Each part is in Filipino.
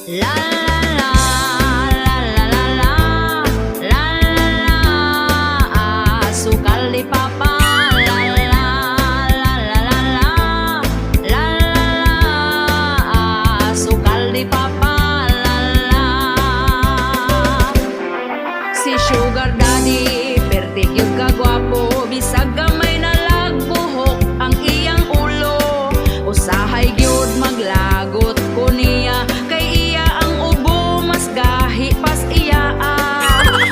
La la la la la la la la la sukal di papa la la la la la la la la sukal di papa la la. Si sugar daddy pertik yung kagwapo bisag gamay na lagbuhok ang iyang ulo usahay gyud maglagot ko niya kay iya ang ubo mas gahi pas iya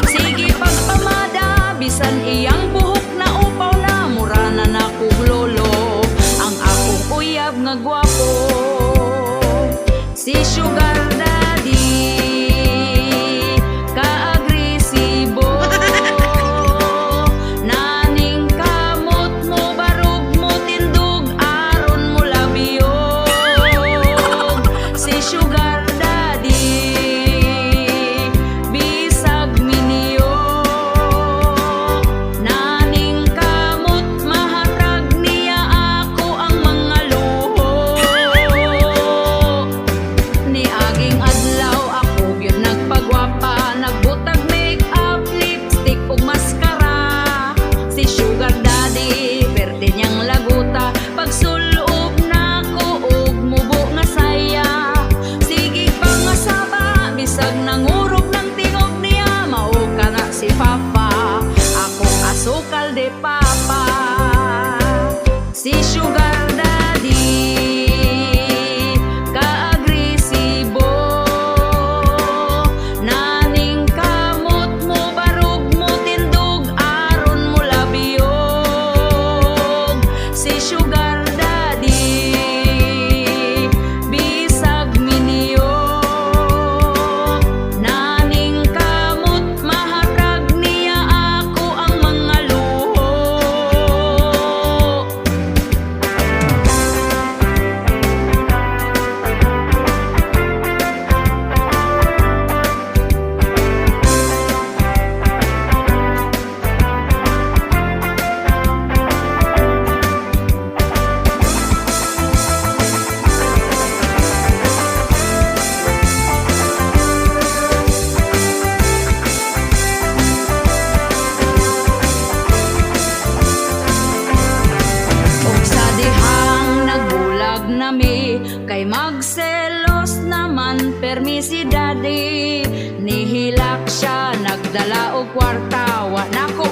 sige pagpamada bisan iyang buhok na upaw na mura na nakog lolo ang akong uyab nga gwapo si sugar daddy kaagresibo naning kamot mo barog mo tindog aron mo labiyog si sugar daddy bisag minyo naning kamot mahatag niya ako ang mga luho ni aging adlaw ako gyud nagpagwapa nagbutag make-up lipstick ug maskara si sugar daddy perte niyang laguta pagsulob nako og mubo nga saya sige pangasaba bisag nangurog ng tingog niya mao kana si papa akong asukal de papa si sugar daddy kaagresibo naning kamot mo barog mo tindog aron mo labiyog si sugar daddy bisag minyo naning kamot mahatag niya ako ang mga luho. Og sa dihang nagbulag nami kay magselos naman permi si daddy nihilak siya nagdala og kwarta wa nako